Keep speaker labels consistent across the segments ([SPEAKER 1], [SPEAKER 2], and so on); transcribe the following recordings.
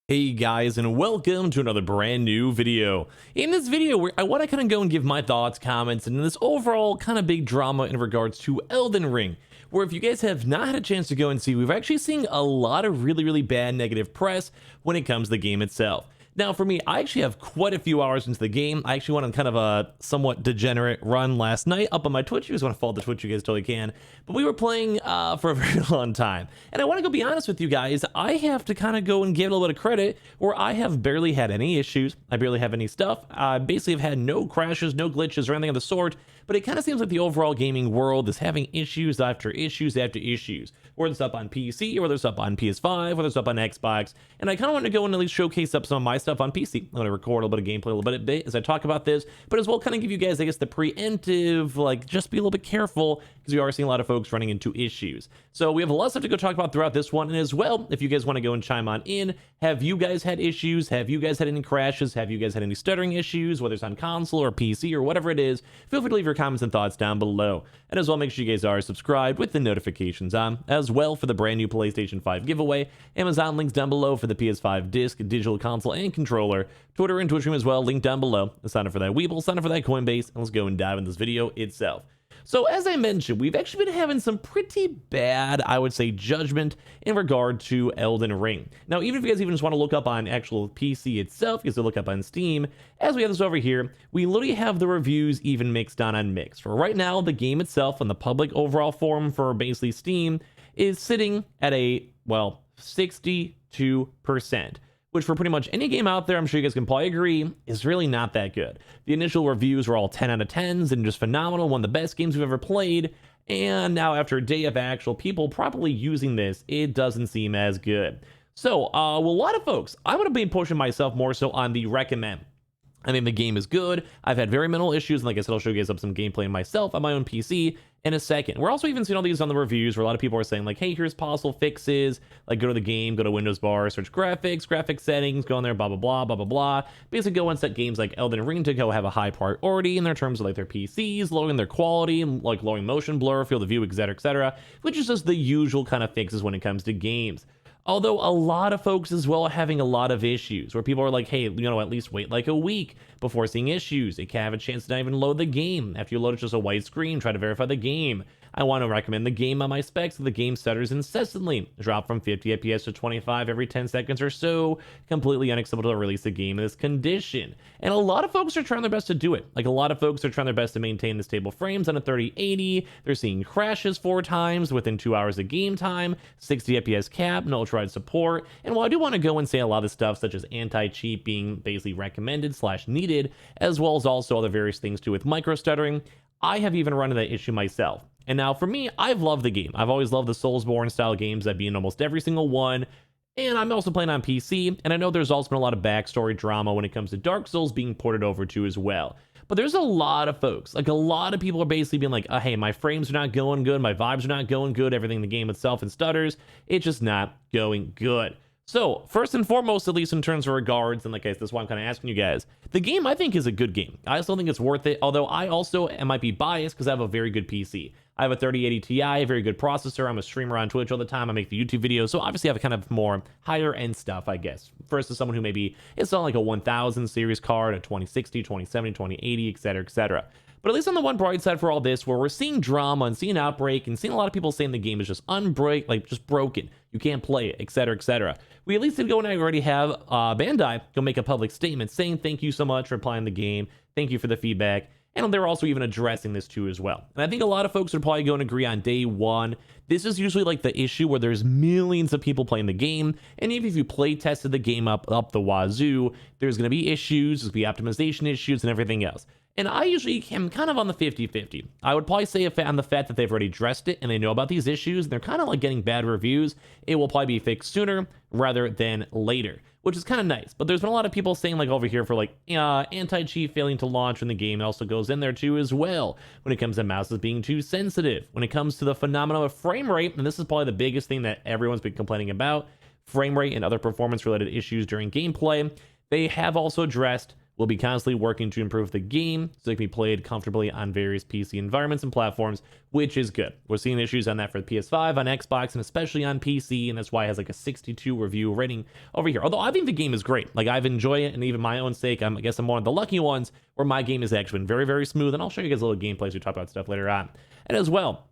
[SPEAKER 1] Hey guys, and welcome to another brand new video. In this video, I want to kind of go and give my thoughts, comments, and this overall kind of big drama in regards to Elden Ring, where if you guys have not had a chance to go and see, we've actually seen a lot of really bad negative press when it comes to the game itself. Now, for me, I actually have quite a few hours into the game. I actually went on kind of a somewhat degenerate run last night up on my Twitch. If you guys want to follow the Twitch, you guys totally can. But we were playing for a very long time. And I want to go be honest with you guys. I have to kind of go and give a little bit of credit where I have barely had any issues. I barely have any stuff. I basically have had no crashes, no glitches, or anything of the sort. But it kind of seems like the overall gaming world is having issues after issues after issues. Whether it's up on PC, or whether it's up on PS5, whether it's up on Xbox. And I kind of want to go and at least showcase up some of my stuff on PC. I'm going to record a little bit of gameplay a little bit as I talk about this, but as well kind of give you guys, I guess, the preemptive, like, just be a little bit careful, because we are seeing a lot of folks running into issues. So we have a lot of stuff to go talk about throughout this one, and as well, if you guys want to go and chime on in, have you guys had issues? Have you guys had any crashes? Have you guys had any stuttering issues, whether it's on console or PC or whatever it is? Feel free to leave your comments and thoughts down below. And as well, make sure you guys are subscribed with the notifications on, as well for the brand new PlayStation 5 giveaway. Amazon links down below for the PS5 disc, digital console, and controller. Twitter and Twitch stream as well, link down below. Sign up for that Weeble, sign up for that Coinbase, and let's go and dive into this video itself. So as I mentioned, we've actually been having some pretty bad, I would say, judgment in regard to Elden Ring. Now, even if you guys even just want to look up on actual PC itself, you guys look up on Steam, as we have this over here, we literally have the reviews even mixed on unmixed. For right now, the game itself on the public overall forum for basically Steam is sitting at a, well, 62%. Which for pretty much any game out there, I'm sure you guys can probably agree, is really not that good. The initial reviews were all 10 out of 10s and just phenomenal, one of the best games we've ever played, and now after a day of actual people properly using this, it doesn't seem as good. So, well, a lot of folks, I'm going to be pushing myself more so on the recommend. I mean, the game is good. I've had very minimal issues, and like I said, I'll show you guys up some gameplay myself on my own PC in a second. We're also even seeing all these on the reviews where a lot of people are saying, like, hey, here's possible fixes. Like, go to the game, go to Windows bar, search graphics settings, go in there, blah, blah, blah, blah, blah, blah. Basically, go and set games like Elden Ring to go have a high priority in their terms of, like, their PCs, lowering their quality, like lowering motion blur, field of view, etc., which is just the usual kind of fixes when it comes to games. Although a lot of folks as well are having a lot of issues where people are like, hey, you know, at least wait like a week before seeing issues. It can have a chance to not even load the game. After you load, it's just a white screen. Try to verify the game. I want to recommend the game on my specs. The game stutters incessantly. Drop from 50 FPS to 25 every 10 seconds or so. Completely unacceptable to release a game in this condition. And a lot of folks are trying their best to do it. Like, a lot of folks are trying their best to maintain the stable frames on a 3080. They're seeing crashes 4 times within 2 hours of game time. 60 FPS cap, no ultra-wide support. And while I do want to go and say a lot of stuff such as anti-cheat being basically recommended / needed, as well as also other various things too with micro stuttering, I have even run into that issue myself. And now for me, I've loved the game. I've always loved the Soulsborne style games. I've been in almost every single one. And I'm also playing on PC, and I know there's also been a lot of backstory drama when it comes to Dark Souls being ported over to as well. But there's a lot of folks, like a lot of people are basically being like, hey, my frames are not going good, my vibes are not going good, everything in the game itself and stutters, it's just not going good. So, first and foremost, at least in terms of regards, and like I said, this is why I'm kind of asking you guys, the game I think is a good game. I still think it's worth it, although I also might be biased because I have a very good PC. I have a 3080 Ti, a very good processor. I'm a streamer on Twitch all the time. I make the YouTube videos, so obviously I have a kind of more higher end stuff, I guess. Versus someone who maybe is on like a 1000 series card, a 2060, 2070, 2080, etc. But at least on the one bright side for all this, where we're seeing drama and seeing outbreak and seeing a lot of people saying the game is just just broken, you can't play it, etc. We at least did go and I already have Bandai go make a public statement saying thank you so much for playing the game, thank you for the feedback. And they're also even addressing this too as well. And I think a lot of folks are probably going to agree on day one. This is usually like the issue where there's millions of people playing the game. And even if you play tested the game up the wazoo, there's going to be issues, there's going to be optimization issues and everything else. And I usually am kind of on the 50-50. I would probably say on the fact that they've already addressed it and they know about these issues and they're kind of like getting bad reviews, it will probably be fixed sooner rather than later, which is kind of nice. But there's been a lot of people saying like over here for like anti-cheat failing to launch when the game also goes in there too as well. When it comes to mouses being too sensitive, when it comes to the phenomenon of frame rate, and this is probably the biggest thing that everyone's been complaining about, frame rate and other performance related issues during gameplay, they have also addressed will be constantly working to improve the game so it can be played comfortably on various PC environments and platforms, which is good. We're seeing issues on that for the PS5, on Xbox, and especially on PC, and that's why it has like a 62 review rating over here. Although I think the game is great. Like, I've enjoyed it, and even my own sake, I guess I'm one of the lucky ones where my game has actually been very, very smooth, and I'll show you guys a little gameplay as we talk about stuff later on. And as well,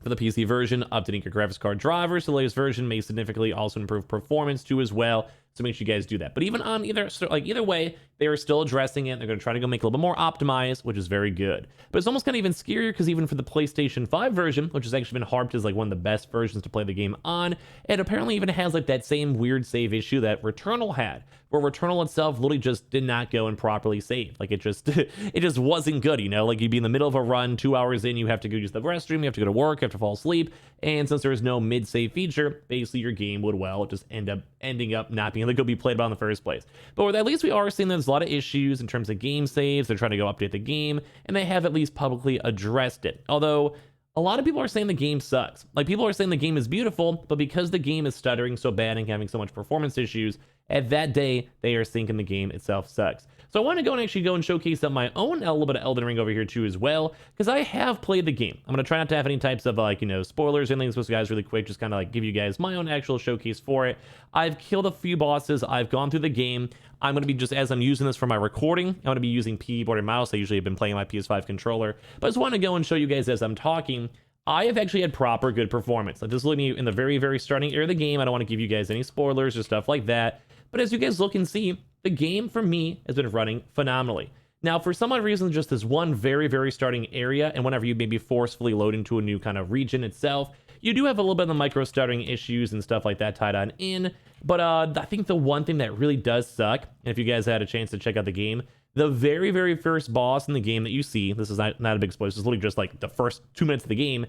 [SPEAKER 1] for the PC version, updating your graphics card drivers to the latest version may significantly also improve performance too as well. So make sure you guys do that. But even on either way, they are still addressing it. They're going to try to go make it a little bit more optimized, which is very good. But it's almost kind of even scarier because even for the PlayStation 5 version, which has actually been harped as like one of the best versions to play the game on, it apparently even has like that same weird save issue that Returnal had, where Returnal itself literally just did not go and properly save. Like, it just it just wasn't good, you know? Like, you'd be in the middle of a run, 2 hours in, you have to go use the restroom, you have to go to work, you have to fall asleep, and since there's no mid-save feature, basically your game would, well, just ending up not being able to be played about in the first place. But at least we are seeing there's a lot of issues in terms of game saves. They're trying to go update the game, and they have at least publicly addressed it. Although a lot of people are saying the game sucks. Like, people are saying the game is beautiful, but because the game is stuttering so bad and having so much performance issues, at that day, they are thinking the game itself sucks. So I want to go and actually go and showcase up my own a little bit of Elden Ring over here too as well, because I have played the game. I'm going to try not to have any types of like, spoilers or anything. So guys, really quick, just kind of like give you guys my own actual showcase for it. I've killed a few bosses. I've gone through the game. I'm going to be, just as I'm using this for my recording, I'm going to be using keyboard and mouse. I usually have been playing my PS5 controller, but I just want to go and show you guys as I'm talking. I have actually had proper good performance. Like, this is looking in the very, very starting area of the game. I don't want to give you guys any spoilers or stuff like that. But as you guys look and see, the game for me has been running phenomenally. Now, for some odd reason, just this one very, very starting area, and whenever you maybe forcefully load into a new kind of region itself, you do have a little bit of the micro stuttering issues and stuff like that tied on in. But I think the one thing that really does suck, and if you guys had a chance to check out the game, the very, very first boss in the game that you see, this is not a big spoiler, this is literally just like the first 2 minutes of the game,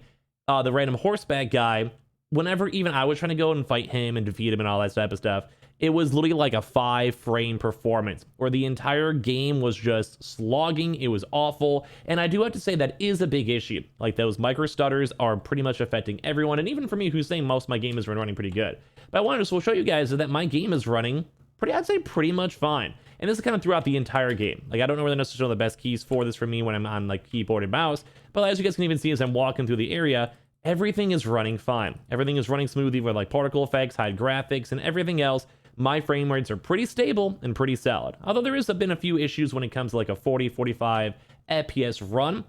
[SPEAKER 1] the random horseback guy, whenever even I was trying to go and fight him and defeat him and all that type of stuff, it was literally like a 5-frame performance where the entire game was just slogging. It was awful. And I do have to say that is a big issue. Like, those micro stutters are pretty much affecting everyone. And even for me, who's saying most of my game is running pretty good. But I wanted to show you guys that my game is running I'd say pretty much fine. And this is kind of throughout the entire game. Like, I don't know whether necessarily the best keys for this for me when I'm on like keyboard and mouse, but as you guys can even see as I'm walking through the area, everything is running fine. Everything is running smoothly with like particle effects, high graphics, and everything else. My frame rates are pretty stable and pretty solid. Although there has been a few issues when it comes to like a 40-45 FPS run.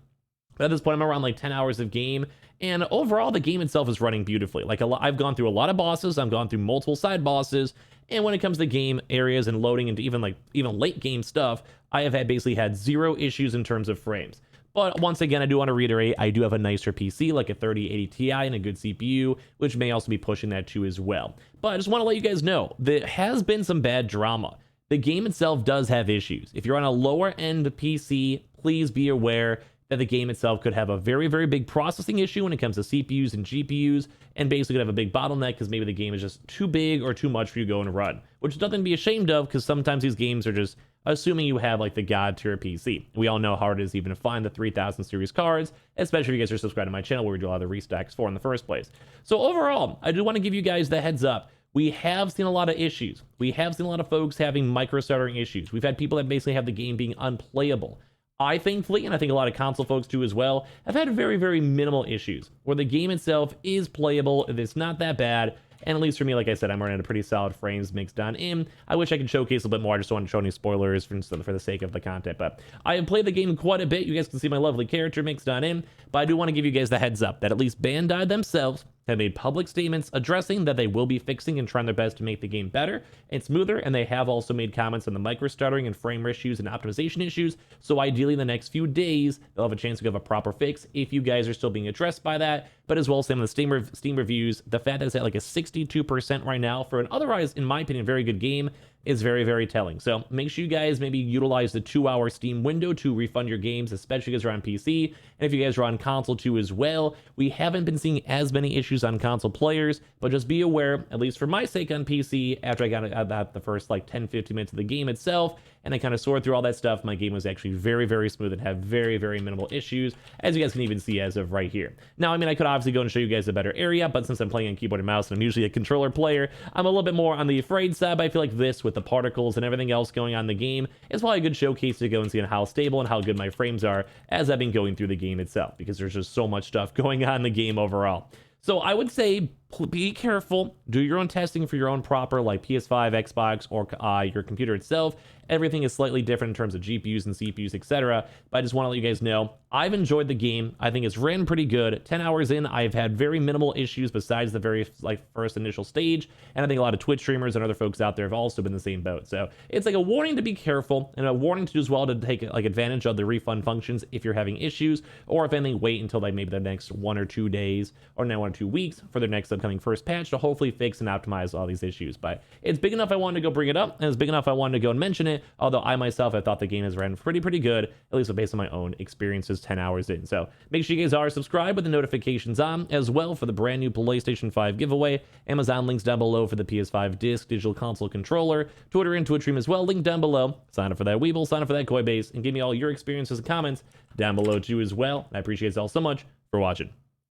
[SPEAKER 1] But at this point, I'm around like 10 hours of game. And overall, the game itself is running beautifully. Like, I've gone through a lot of bosses. I've gone through multiple side bosses. And when it comes to game areas and loading into even late game stuff, I have basically had 0 issues in terms of frames. But once again, I do want to reiterate, I do have a nicer PC, like a 3080 Ti and a good CPU, which may also be pushing that too as well. But I just want to let you guys know, there has been some bad drama. The game itself does have issues. If you're on a lower end PC, please be aware that the game itself could have a very, very big processing issue when it comes to CPUs and GPUs, and basically could have a big bottleneck because maybe the game is just too big or too much for you to go and run, which is nothing to be ashamed of because sometimes these games are just assuming you have like the god tier PC. We all know how hard it is even to find the 3000 series cards, especially if you guys are subscribed to my channel where we do a lot of the restocks for in the first place. So overall, I do want to give you guys the heads up. We have seen a lot of issues. We have seen a lot of folks having micro stuttering issues. We've had people that basically have the game being unplayable. I thankfully, and I think a lot of console folks do as well, have had very, very minimal issues where the game itself is playable. It's not that bad. And at least for me, like I said, I'm running at a pretty solid frames mixed on in. I wish I could showcase a little bit more. I just don't want to show any spoilers for the sake of the content. But I have played the game quite a bit. You guys can see my lovely character mixed on in. But I do want to give you guys the heads up that at least Bandai themselves have made public statements addressing that they will be fixing and trying their best to make the game better and smoother. And they have also made comments on the micro stuttering and frame issues and optimization issues. So ideally, in the next few days, they'll have a chance to give a proper fix if you guys are still being addressed by that. But as well, same with the Steam reviews, the fact that it's at like a 62% right now for an otherwise, in my opinion, very good game is very, very telling. So make sure you guys maybe utilize the 2-hour Steam window to refund your games, especially if you're on PC. And if you guys are on console too as well, we haven't been seeing as many issues on console players, but just be aware, at least for my sake on PC, after I got the first like 10-15 minutes of the game itself, and I kind of sorted through all that stuff, my game was actually very, very smooth and had very, very minimal issues, as you guys can even see as of right here. Now, I mean, I could obviously go and show you guys a better area, but since I'm playing on keyboard and mouse and I'm usually a controller player, I'm a little bit more on the afraid side, but I feel like this, with with the particles and everything else going on in the game, it's probably a good showcase to go and see on how stable and how good my frames are as I've been going through the game itself, because there's just so much stuff going on in the game overall. So I would say be careful, do your own testing for your own proper, like PS5, Xbox, or your computer itself. Everything is slightly different in terms of GPUs and CPUs, etc. But I just want to let you guys know, I've enjoyed the game. I think it's ran pretty good. 10 hours in, I've had very minimal issues besides the very first initial stage. And I think a lot of Twitch streamers and other folks out there have also been in the same boat. So it's like a warning to be careful and a warning to do as well to take advantage of the refund functions if you're having issues, or if anything, wait until like maybe the next 1 or 2 days or now 1 or 2 weeks for their next upcoming first patch to hopefully fix and optimize all these issues. But it's big enough I wanted to go bring it up, and it's big enough I wanted to go and mention it, although I myself have thought the game has ran pretty good, at least based on my own experiences 10 hours in. So make sure you guys are subscribed with the notifications on as well for the brand new PlayStation 5 giveaway. Amazon links down below for the PS5 disc digital console controller, Twitter and Twitch stream as well, link down below. Sign up for that Weeble, sign up for that Coinbase, and give me all your experiences and comments down below too as well. I appreciate it all so much for watching.